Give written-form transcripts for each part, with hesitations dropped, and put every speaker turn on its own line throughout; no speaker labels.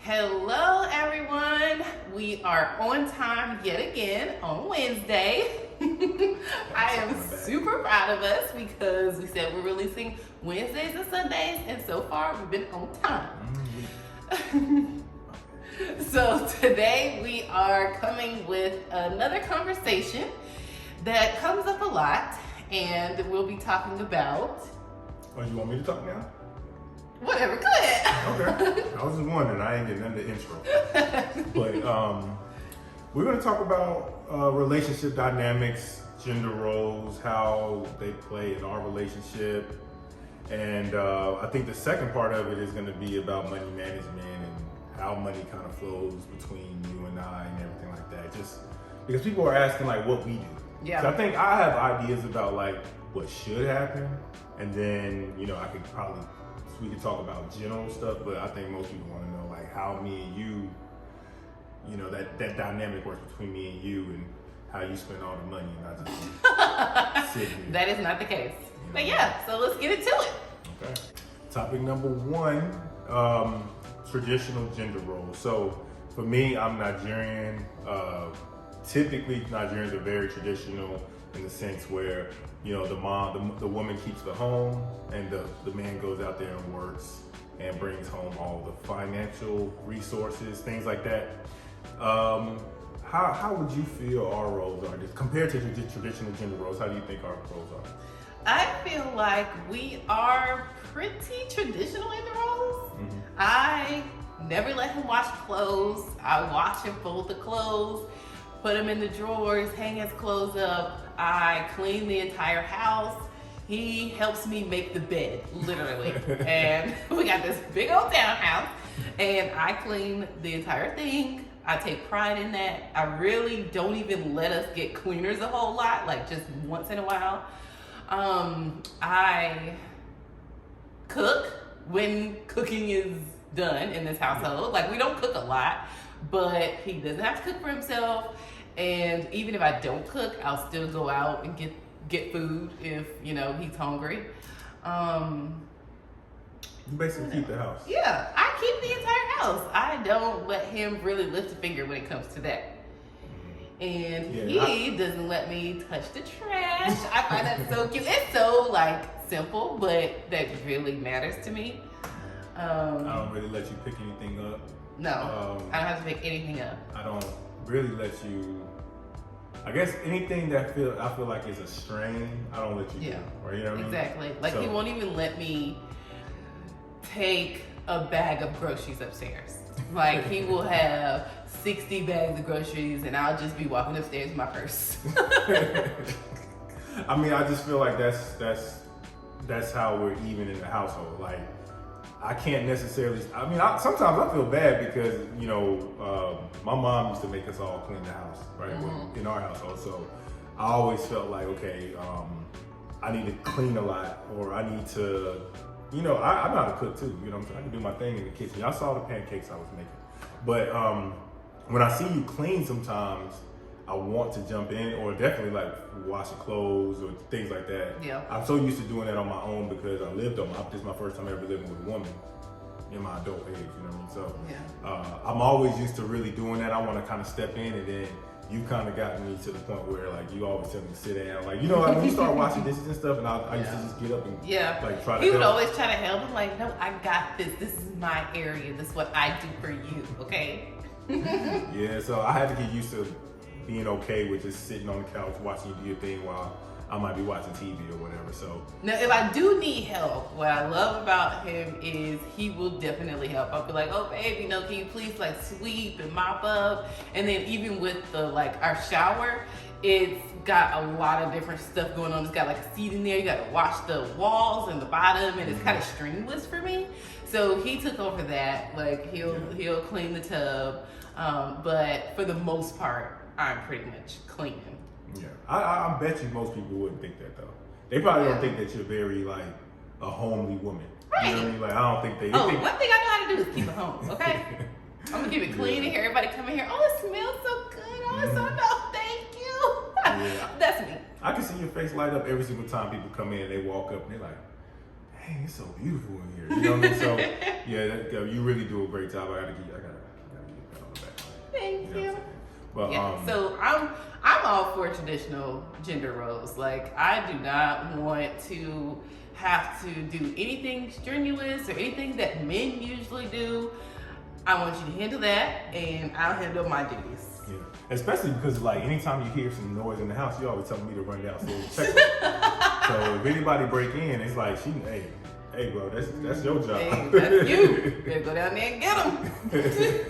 Hello, everyone. We are on time yet again on Wednesday. I am super proud of us because we said we're releasing Wednesdays and Sundays, and so far we've been on time. So today we are coming with another conversation that comes up a lot, and we'll be talking about.
Oh, you want me to talk now?
Whatever, go ahead.
Okay. I was just wondering, I ain't getting none of the intro. But we're going to talk about relationship dynamics, gender roles, how they play in our relationship. And I think the second part of it is going to be about money management and how money kind of flows between you and I and everything like that. Just because people are asking like what we do.
Yeah.
So I think I have ideas about like what should happen. And then, we could talk about general stuff, but I think most people want to know like how me and you, that dynamic works between me and you and how you spend all the money and not just sit here.
That is not the case. But yeah, so let's get into it.
Okay. Topic number one, traditional gender roles. So for me, I'm Nigerian. Typically, Nigerians are very traditional in the sense where the woman keeps the home and the man goes out there and works and brings home all the financial resources, things like that. How would you feel our roles are compared to the traditional gender roles? How do you think our roles are?
I feel like we are pretty traditional in the roles.
Mm-hmm.
I never let him wash clothes. I watch him fold the clothes, put them in the drawers, hang his clothes up. I clean the entire house. He helps me make the bed, literally. And we got this big old townhouse, and I clean the entire thing. I take pride in that. I really don't even let us get cleaners a whole lot, like just once in a while. I cook when cooking is done in this household. Like, we don't cook a lot, but he doesn't have to cook for himself. And even if I don't cook, I'll still go out and get food if, he's hungry.
You basically keep the house.
Yeah, I keep the entire house. I don't let him really lift a finger when it comes to that. And he doesn't let me touch the trash. I find that so cute. It's so simple, but that really matters to me.
I don't really let you pick anything up.
No, I don't have to pick anything up.
I don't really let you. I guess anything that I feel like is a strain, I don't let you do. Or, you know what I mean?
Exactly. He won't even let me take a bag of groceries upstairs. He will have 60 bags of groceries, and I'll just be walking upstairs with my purse.
I mean, I just feel like that's how we're even in the household. I can't necessarily. I mean, sometimes I feel bad because my mom used to make us all clean the house, right?
Mm-hmm.
In our household, so I always felt like, okay, I need to clean a lot, or I need to, I know how to cook too. You know what I'm saying? I can do my thing in the kitchen. Y'all saw the pancakes I was making, but when I see you clean, sometimes I want to jump in, or definitely washing clothes or things like that.
Yeah.
I'm so used to doing that on my own because I lived on my. This is my first time ever living with a woman in my adult age. You know what I mean? So I'm always used to really doing that. I want to kind of step in, and then you kind of got me to the point where you always tell me to sit down. When you start washing dishes and stuff, and I used to just get up and try to.
He would always try to help. I'm like, no, I got this. This is my area. This is what I do for you. Okay.
Yeah. So I had to get used to being okay with just sitting on the couch watching you do your thing while I might be watching TV or whatever. So
now, if I do need help, what I love about him is he will definitely help. I'll be like, oh babe, can you please sweep and mop up? And then even with the our shower, it's got a lot of different stuff going on. It's got a seat in there. You got to wash the walls and the bottom, and it's kind of strenuous for me. So he took over that. He'll clean the tub, but for the most part, I'm pretty much cleaning.
Yeah, I bet you most people wouldn't think that though. They probably don't think that you're very a homely woman.
Right.
You know what I mean? I don't think they.
One thing I know how to do is keep it home. Okay. I'm gonna keep it clean in here. Everybody come in here. Oh, it smells so good. Oh, it's so nice. Thank you.
Yeah.
That's me.
I can see your face light up every single time people come in and they walk up and they're like, dang, it's so beautiful in here. You know what I mean? So yeah, you really do a great job. I gotta get that on the back.
Thank you.
But
yeah, so I'm all for traditional gender roles. Like, I do not want to have to do anything strenuous or anything that men usually do. I want you to handle that, and I'll handle my duties.
Yeah, especially because like anytime you hear some noise in the house, you always tell me to run downstairs and check it. So if anybody break in, it's like hey bro, that's your job.
Hey, that's you. Better go down there and get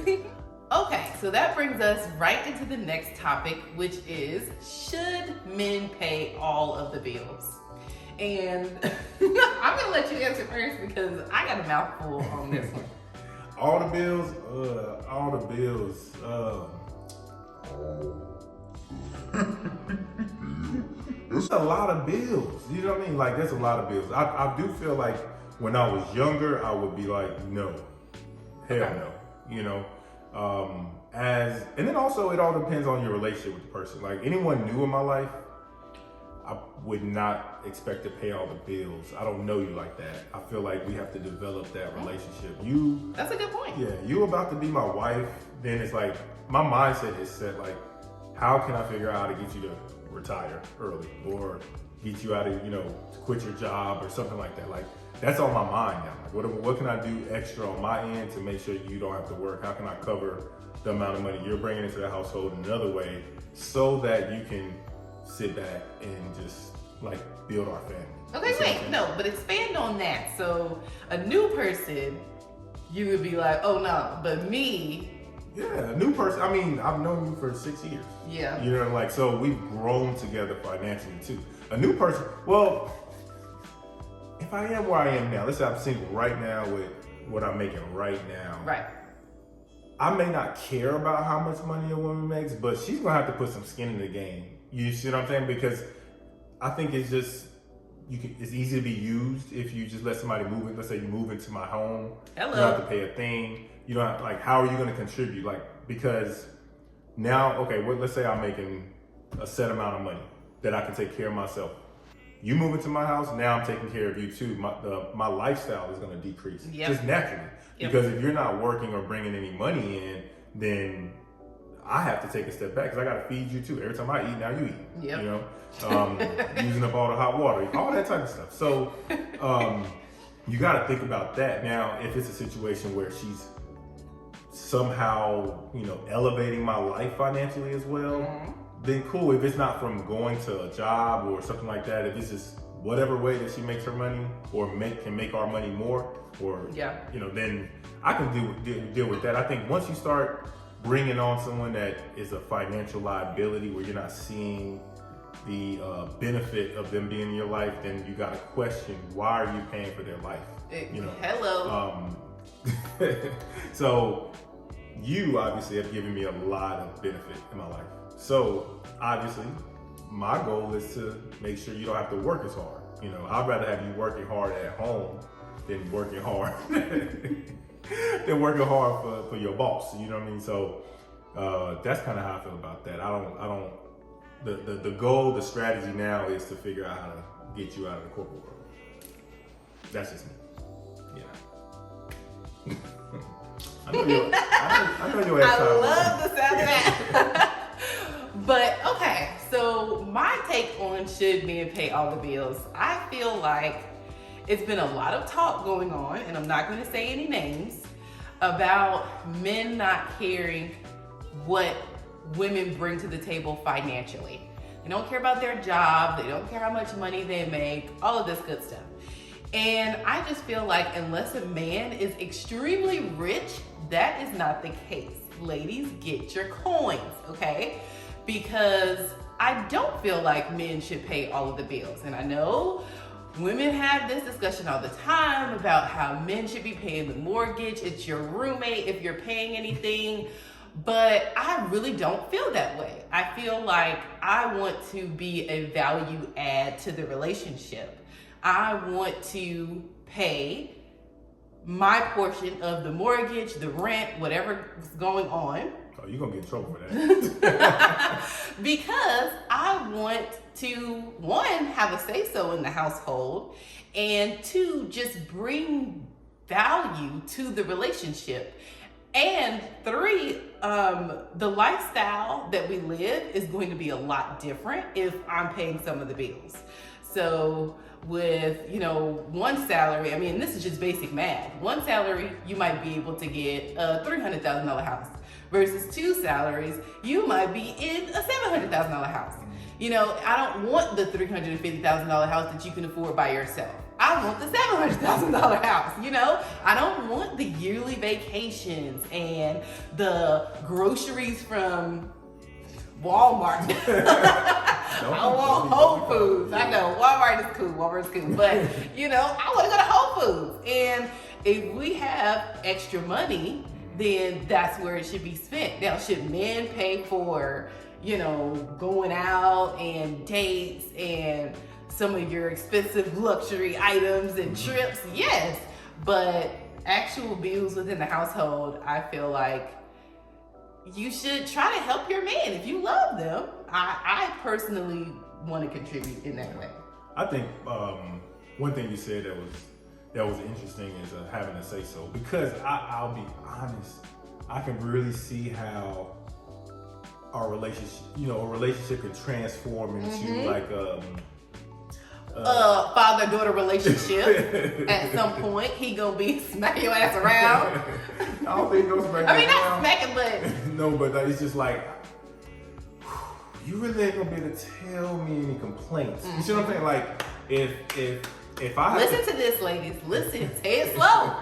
them. Okay, so that brings us right into the next topic, which is, should men pay all of the bills? And I'm gonna let you answer first because I got a mouthful on this one.
All the bills. It's a lot of bills. You know what I mean? Like, there's a lot of bills. I do feel like when I was younger, I would be like, no, hell no. You know. And then also it all depends on your relationship with the person. Like, anyone new in my life, I would not expect to pay all the bills. I don't know you like that. I feel like we have to develop that relationship.
That's a good point.
Yeah, you about to be my wife, then it's like, my mindset is set like, how can I figure out how to get you to retire early or get you out of, quit your job or something like that. Like, that's on my mind now. Like, what can I do extra on my end to make sure you don't have to work? How can I cover the amount of money you're bringing into the household in another way so that you can sit back and just like build our family?
Okay, wait, no, but expand on that. So a new person, you would be like, oh no, but me.
Yeah, a new person. I mean, I've known you for 6 years.
Yeah.
You know, like, so we've grown together financially too. A new person, well, if I am where I am now, let's say I'm single right now with what I'm making right now.
Right.
I may not care about how much money a woman makes, but she's gonna have to put some skin in the game. You see what I'm saying? Because I think it's just, it's easy to be used if you just let somebody move in. Let's say you move into my home.
Hello.
You don't have to pay a thing. You don't have, like, how are you gonna contribute? Like, because now, okay, well, let's say I'm making a set amount of money that I can take care of myself. You move into my house, now I'm taking care of you too. My lifestyle is gonna decrease, just naturally.
Yep.
Because if you're not working or bringing any money in, then I have to take a step back because I gotta feed you too. Every time I eat, now you eat.
Yep.
You know, using up all the hot water, all that type of stuff. So you gotta think about that. Now, if it's a situation where she's somehow, elevating my life financially as well, then cool. If it's not from going to a job or something like that, if it's just whatever way that she makes her money or can make our money more, or then I can deal with that. I think once you start bringing on someone that is a financial liability where you're not seeing the benefit of them being in your life, then you got to question, why are you paying for their life?
Hello.
So you obviously have given me a lot of benefit in my life. So obviously my goal is to make sure you don't have to work as hard. I'd rather have you working hard at home than working hard for your boss. You know what I mean? So that's kind of how I feel about that. The goal, the strategy now is to figure out how to get you out of the corporate world. That's just me. Yeah. I know your ass.
I love the sound of that. But okay, so my take on should men pay all the bills. I feel like it's been a lot of talk going on, and I'm not going to say any names, about men not caring what women bring to the table financially. They don't care about their job, they don't care how much money they make, all of this good stuff. And I just feel like unless a man is extremely rich, that is not the case. Ladies, get your coins, okay? Because I don't feel like men should pay all of the bills. And I know women have this discussion all the time about how men should be paying the mortgage. It's your roommate if you're paying anything. But I really don't feel that way. I feel like I want to be a value add to the relationship. I want to pay my portion of the mortgage, the rent, whatever's going on.
Oh, you're gonna get in trouble for that.
Because I want to, one, have a say-so in the household, and two, just bring value to the relationship. And three, the lifestyle that we live is going to be a lot different if I'm paying some of the bills. So with, one salary, I mean, this is just basic math. One salary, you might be able to get a $300,000 house versus two salaries, you might be in a $700,000 house. I don't want the $350,000 house that you can afford by yourself. I want the $700,000 house, I don't want the yearly vacations and the groceries from Walmart. I want Whole Foods. I know Walmart is cool, but I want to go to Whole Foods. And if we have extra money, then that's where it should be spent. Now, should men pay for, going out and dates and some of your expensive luxury items and trips? Yes, but actual bills within the household, I feel like you should try to help your man if you love them. I personally want to contribute in that way.
I think one thing you said that was interesting is having a say so, because I'll be honest, I can really see how our relationship can transform into like
father-daughter relationship. At some point, he gonna be smacking your ass around.
I don't think no smacking.
I mean, not smacking, but
no, but it's just like, you really ain't gonna be able to tell me any complaints. You see what I'm saying? Like, if I
listen to this, ladies. Listen, say it slow.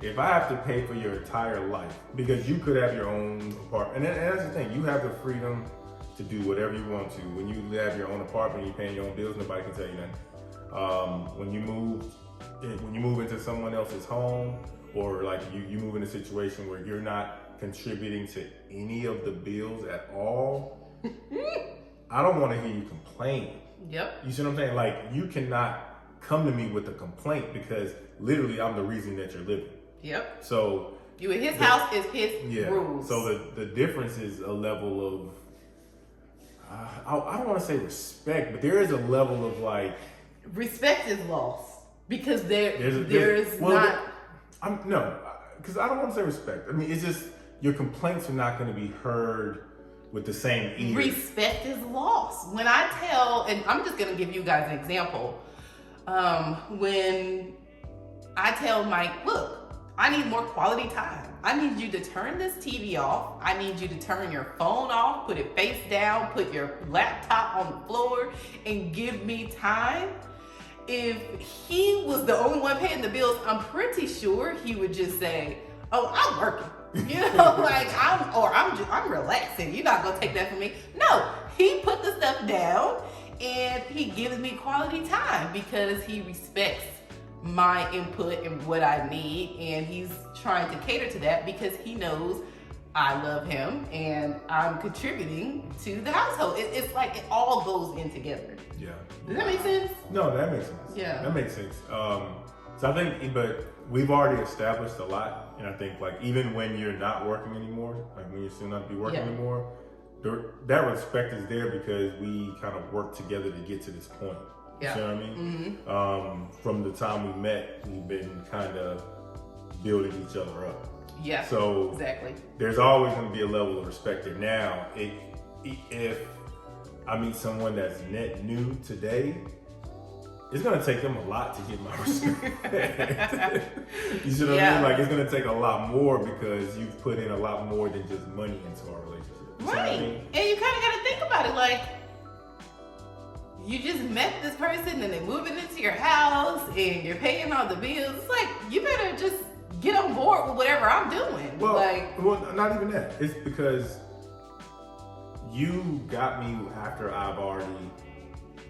If I have to pay for your entire life, because you could have your own apartment, and that's the thing, you have the freedom to do whatever you want to. When you have your own apartment, you're paying your own bills, nobody can tell you nothing. When you move into someone else's home, or like you move in a situation where you're not contributing to any of the bills at all, I don't want to hear you complain.
Yep.
You see what I'm saying? Like, you cannot come to me with a complaint, because literally I'm the reason that you're living.
Yep.
So
you in his house is his rules.
So the difference is a level of I don't want to say respect, but there is a level of like,
respect is lost because there's
not. Because I don't want to say respect. I mean, it's just your complaints are not going to be heard with the same ear.
Respect is lost. When I tell, and I'm just going to give you guys an example. When I tell Mike, look, I need more quality time. I need you to turn this TV off. I need you to turn your phone off, put it face down, put your laptop on the floor, and give me time. If he was the only one paying the bills, I'm pretty sure he would just say, oh, I'm working. Like I'm relaxing. You're not gonna take that from me. No, he put the stuff down and he gives me quality time because he respects my input and what I need, and he's trying to cater to that because he knows I love him and I'm contributing to the household. It's like it all goes in together.
Yeah.
Does that make sense?
No, that makes sense.
Yeah.
That makes sense. So I think, but we've already established a lot, and I think like even when you're not working anymore, like when you're still not be working anymore, that respect is there because we kind of work together to get to this point.
Yeah.
You know what I mean?
Mm-hmm.
From the time we met, we've been kind of building each other up.
Yeah.
So
exactly.
There's always going to be a level of respect there. Now, if I meet someone that's net new today, it's going to take them a lot to get my respect. You see what I mean? Like, it's going to take a lot more because you've put in a lot more than just money into our relationship. You
right.
I mean?
And you kind of got to think about it like, you just met this person and they're moving into your house and you're paying all the bills. It's like, you better just get on board with whatever I'm doing.
Well, not even that. It's because you got me after I've already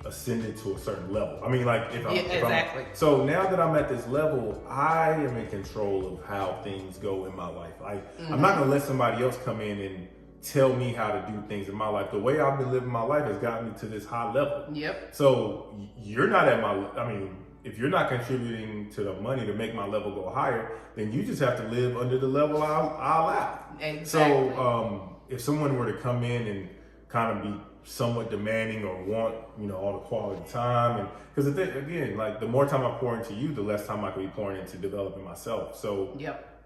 ascended to a certain level. I mean, like,
exactly.
So now that I'm at this level, I am in control of how things go in my life. I'm not gonna let somebody else come in and tell me how to do things in my life. The way I've been living my life has gotten me to this high level.
Yep.
So you're not at my, I mean, if you're not contributing to the money to make my level go higher, then you just have to live under the level I allow.
Exactly.
So if someone were to come in and kind of be somewhat demanding or want, all the quality time, and because again, like the more time I pour into you, the less time I could be pouring into developing myself. So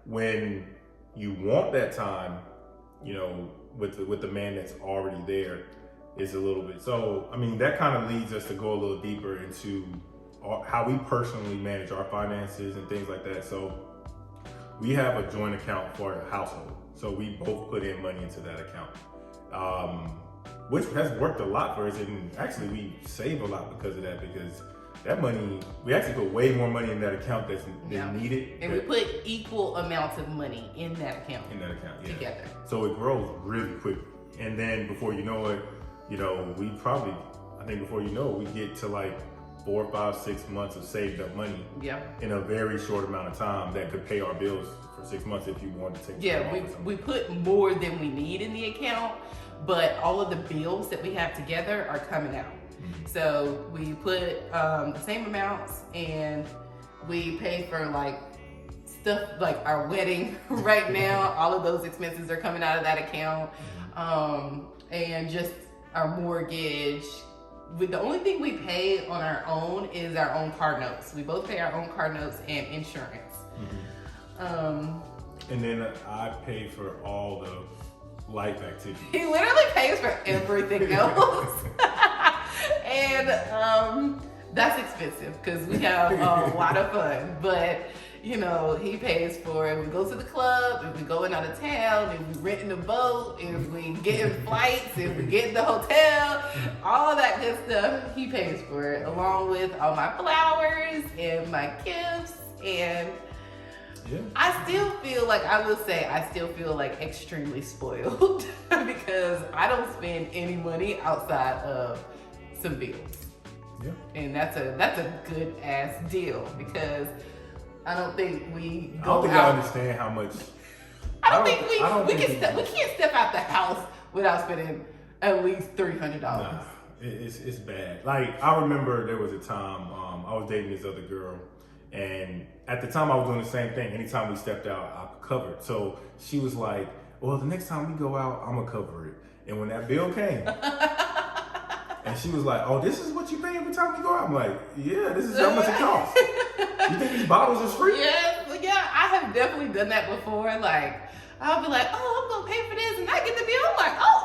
when you want that time, with the man that's already there, is a little bit. So I mean, that kind of leads us to go a little deeper into how we personally manage our finances and things like that. So we have a joint account for a household. So we both put in money into that account, which has worked a lot for us. And actually we save a lot because of that, because that money, we actually put way more money in that account than needed.
And we put equal amounts of money in that account. Together.
So it grows really quick. And then before you know it, we probably, I think before you know it, we get to like 4, 5, 6 months of saved up money in a very short amount of time that could pay our bills for 6 months if you wanted to take
we put more than we need in the account, but all of the bills that we have together are coming out. So we put the same amounts, and we pay for like stuff like our wedding right now. All of those expenses are coming out of that account, and just our mortgage. The only thing we pay on our own is our own car notes. We both pay our own car notes and insurance.
And then I pay for all the life activities.
He literally pays for everything else. And that's expensive because we have a lot of fun. But he pays for if we go to the club, if we going out of town, if we renting a boat, if we getting flights, if we get in the hotel, all of that good stuff, he pays for it, along with all my flowers and my gifts. And I still feel like, I still feel like extremely spoiled because I don't spend any money outside of some bills.
Yeah.
And that's a good ass deal, because I don't think we go
I don't think
out.
I understand how much.
I don't think we can't step out the house without spending at least $300.
Nah, it's bad. Like, I remember there was a time I was dating this other girl, and at the time I was doing the same thing. Anytime we stepped out, I covered. So she was like, well, the next time we go out, I'm gonna cover it. And when that bill came, and she was like, oh, this is what you pay every time we go out? I'm like, yeah, this is how much it costs. You think these bottles are free?
Yeah, I have definitely done that before. Like, I'll be like, oh, I'm gonna pay for this, and I get the bill. I'm like, oh,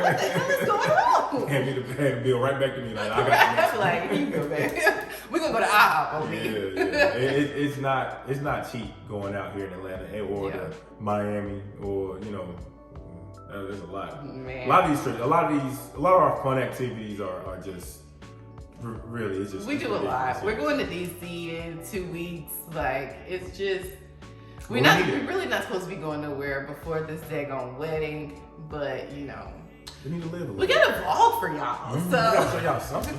what the hell is going on?
Hand the bill right back to me. Like, I got
I'm like, here you go, man. We're gonna go to IHOP over here.
It's not cheap going out here in Atlanta or to Miami or there's a lot.
Man.
A lot of our fun activities are just really, it's just
we do a lot. We're going to DC in 2 weeks. Like, it's just we're really not supposed to be going nowhere before this daggone wedding, but
we need to live a little.
We got a vlog for y'all. So
we gotta show y'all something.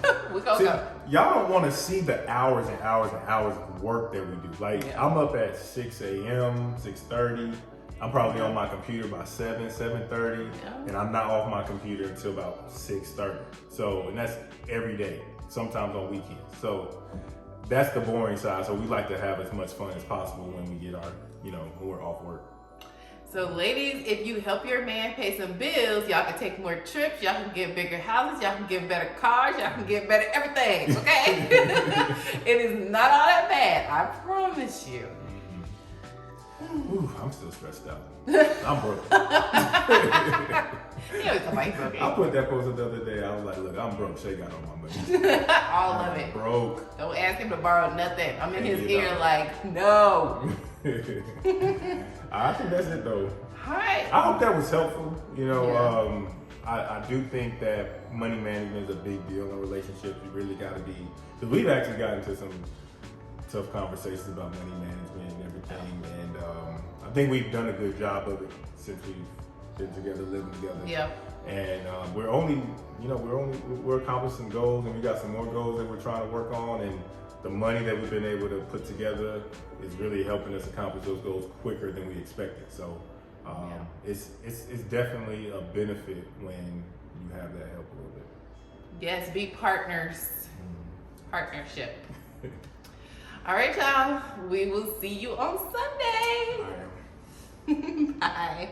Y'all don't want to see the hours and hours and hours of work that we do. Like, I'm up at 6 a.m., 6:30. I'm probably on my computer by 7:30, and I'm not off my computer until about 6:30. So, and that's every day, sometimes on weekends. So that's the boring side. So we like to have as much fun as possible when we get our, when we're off work.
So ladies, if you help your man pay some bills, y'all can take more trips, y'all can get bigger houses, y'all can get better cars, y'all can get better everything, okay? It is not all that bad, I promise you.
Ooh, I'm still stressed out. I'm broke.
He always talk about he broke.
I put that post up the other day. I was like, look, I'm broke. Shay got all my money.
All of it.
Broke.
Don't ask him to borrow nothing. I'm in his ear like, no.
I think that's it though.
All right.
I hope that was helpful. I do think that money management is a big deal in relationships. You really got to be, because we've actually gotten into some tough conversations about money management and everything, and I think we've done a good job of it since we've been together, living together.
Yeah.
And we're accomplishing goals, and we got some more goals that we're trying to work on, and the money that we've been able to put together is really helping us accomplish those goals quicker than we expected. So it's definitely a benefit when you have that help a little bit.
Yes, be partners. Partnership. All right, y'all. We will see you on Sunday.
All right.
Bye.